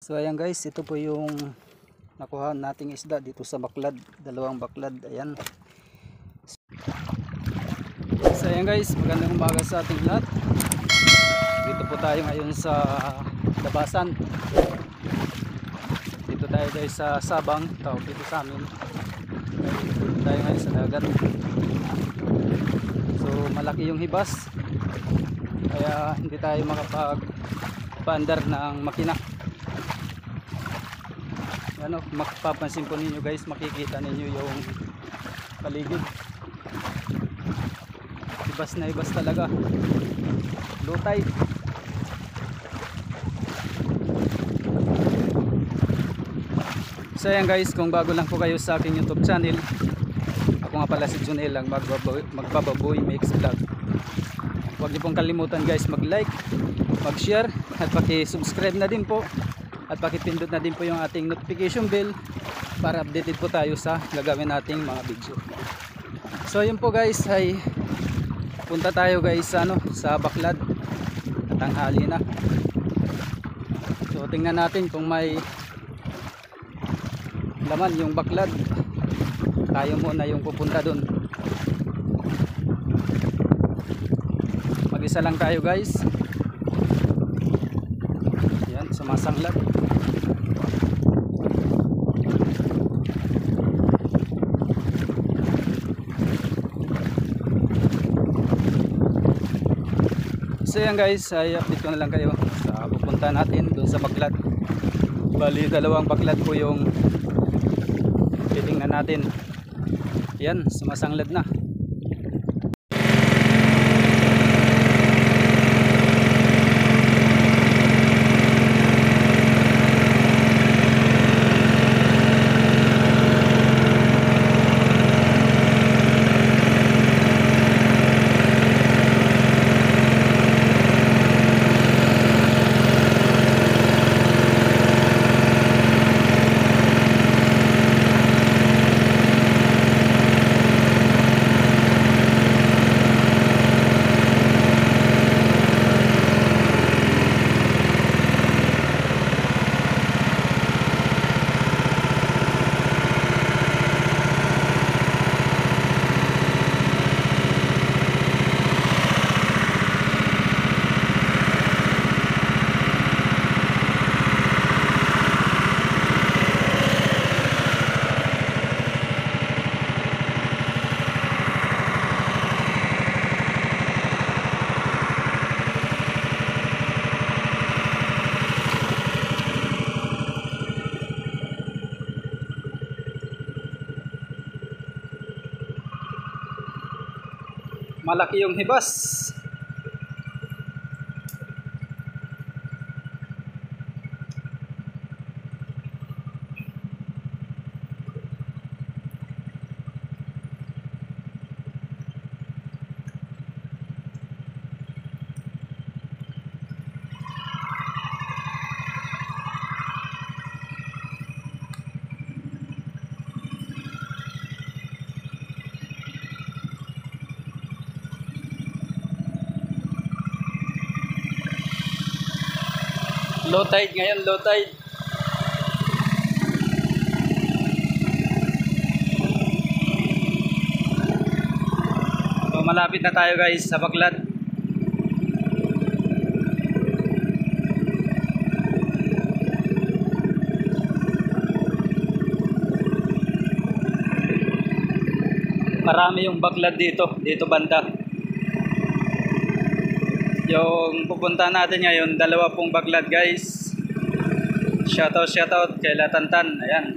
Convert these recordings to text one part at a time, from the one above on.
So ayan guys, ito po yung nakuha nating isda dito sa baklad, dalawang baklad. Ayan. So ayan guys, magandang umaga sa ating lahat. Dito po tayo ngayon sa Labasan. Dito tayo guys sa Sabang, tawag dito sa amin. Dito tayo ngayon sa dagat. So malaki yung hibas, kaya hindi tayo makapag-paandar ng makina. Ano, mapapansin po ninyo guys, makikita ninyo yung paligid. Ibas na ibas talaga, low tide. So ayan guys, kung bago lang po kayo sa aking YouTube channel, ako nga pala si Junel, ang magbababoy mix vlog. Huwag niyo pong kalimutan guys mag-like, mag-share at paki-subscribe na din po. At pakipindot na din po yung ating notification bell para updated po tayo sa gagawin nating mga video. So yun po guys, ay punta tayo guys sa baklad. Tanghali na. So tingnan natin kung may laman yung baklad. Tayo muna yung pupunta dun. Mag-isa lang tayo guys. Yan, sumasanglat. So yan guys, ay update ko na lang kayo sa pupunta natin doon sa baklad. Bali dalawang baklad po yung titingnan natin. Yan, sumasanglad na. Malaki yung hibas. Low tide ngayon, low tide. So, malapit na tayo guys sa baklad. Marami yung baklad dito banda. Yung pupunta natin ngayon, dalawa pong baklad guys. Shoutout kay Latantan. Ayan.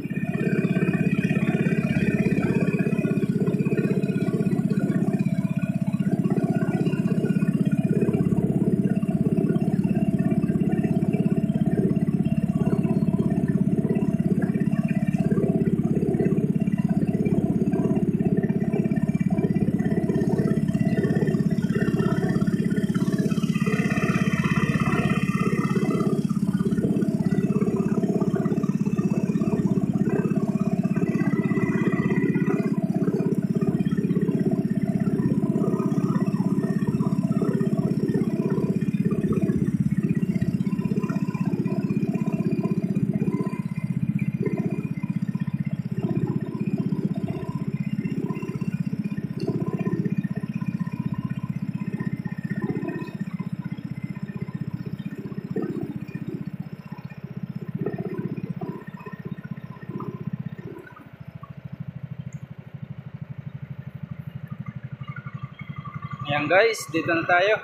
Yan guys, dito na tayo.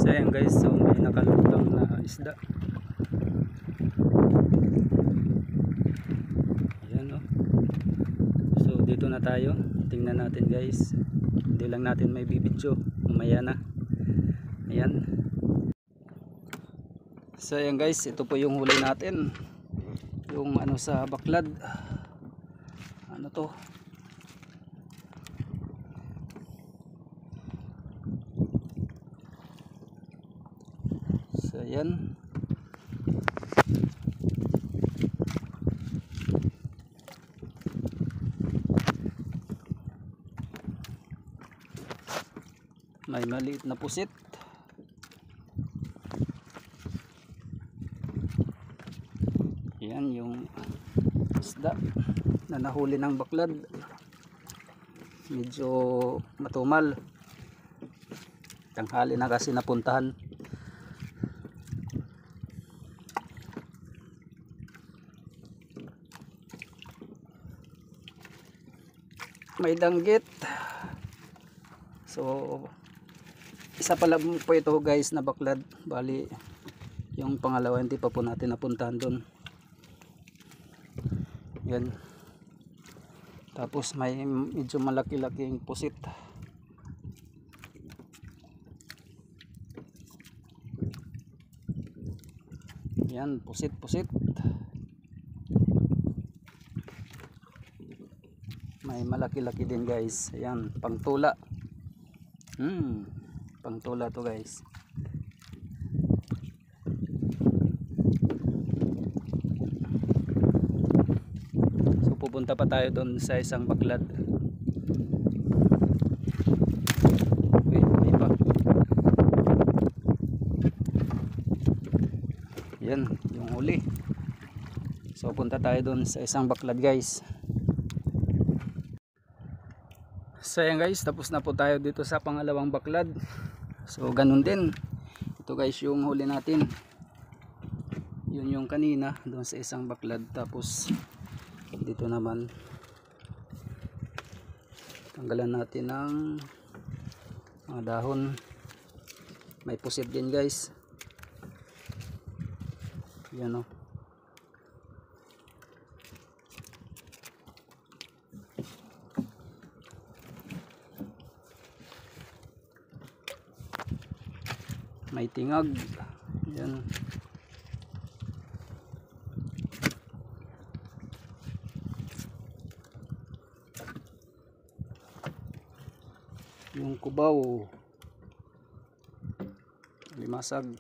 So yan guys, so may nakalutang na isda. Ayan oh. So dito na tayo. Tingnan natin guys. Hindi lang natin may bibidyo. Umaya na. Ayan. So yan guys, ito po yung huli natin. Yung ano sa baklad. Ano to? So yan. May maliit na pusit. Yan yung isda na nahuli ng baklad. Medyo matumal. Tanghali na kasi napuntahan. May danggit. So isa pala po ito guys na baklad. Bali yung pangalawa hindi pa po natin napuntahan doon. Yan. Tapos may medyo malaki-laking pusit. Yan, pusit-pusit. May malaki-laki din guys. Ayan, pangtula. Pangtula to guys. So pupunta pa tayo doon sa isang baklad. Wait, may pa. Yan, yung huli. So punta tayo doon sa isang baklad guys. So yan guys, tapos na po tayo dito sa pangalawang baklad. So ganun din. Ito guys yung huli natin. Yun yung kanina doon sa isang baklad. Tapos dito naman tanggalan natin ng mga dahon. May pusit din guys. Yan o. May tingag. Yan. Yung kubaw. Limasag.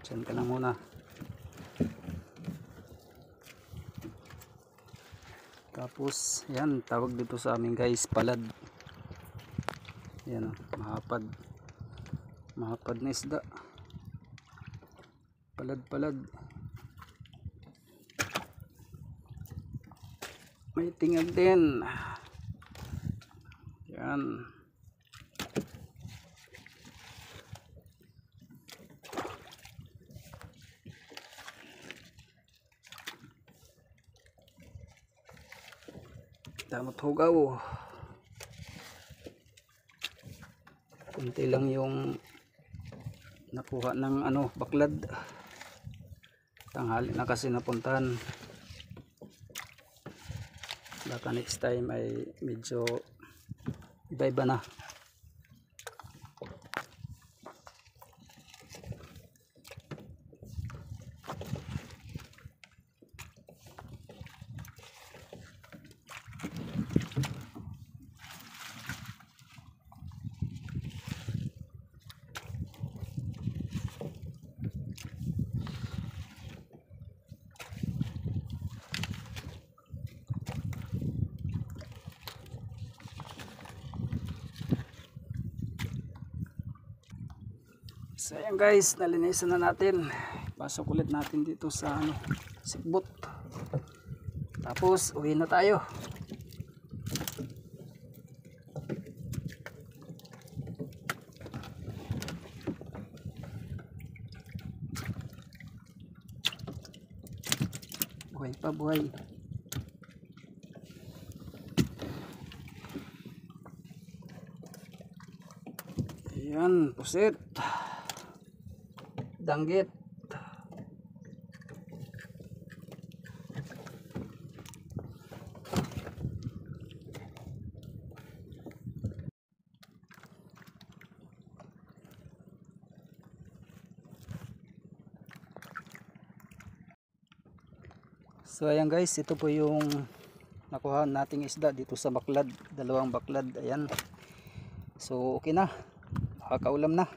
Diyan ka na muna. Tapos yan, tawag dito sa amin guys, palad. Yan, mahapad. Mahapad na isda. Palad-palad. May tingag din. Yan. Damot hugaw. Kunti lang yung nakuha ng ano, baklad. Tanghali na kasi napuntahan. Baka next time ay medyo iba-iba na. So ayan guys, nalinisan na natin. Pasok ulit natin dito sa sikbot. Tapos uwi na tayo. Buhay pa, buhay. Ayan, pusit. Danggit. So ayan guys, ito po yung nakuha nating isda dito sa baklad, dalawang baklad. Ayan, so okay na, makakaulam na.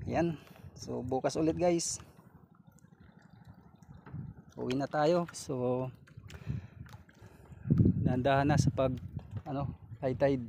Ayan, so bukas ulit guys, uwi na tayo. So dahan-dahan na sa pag high tide.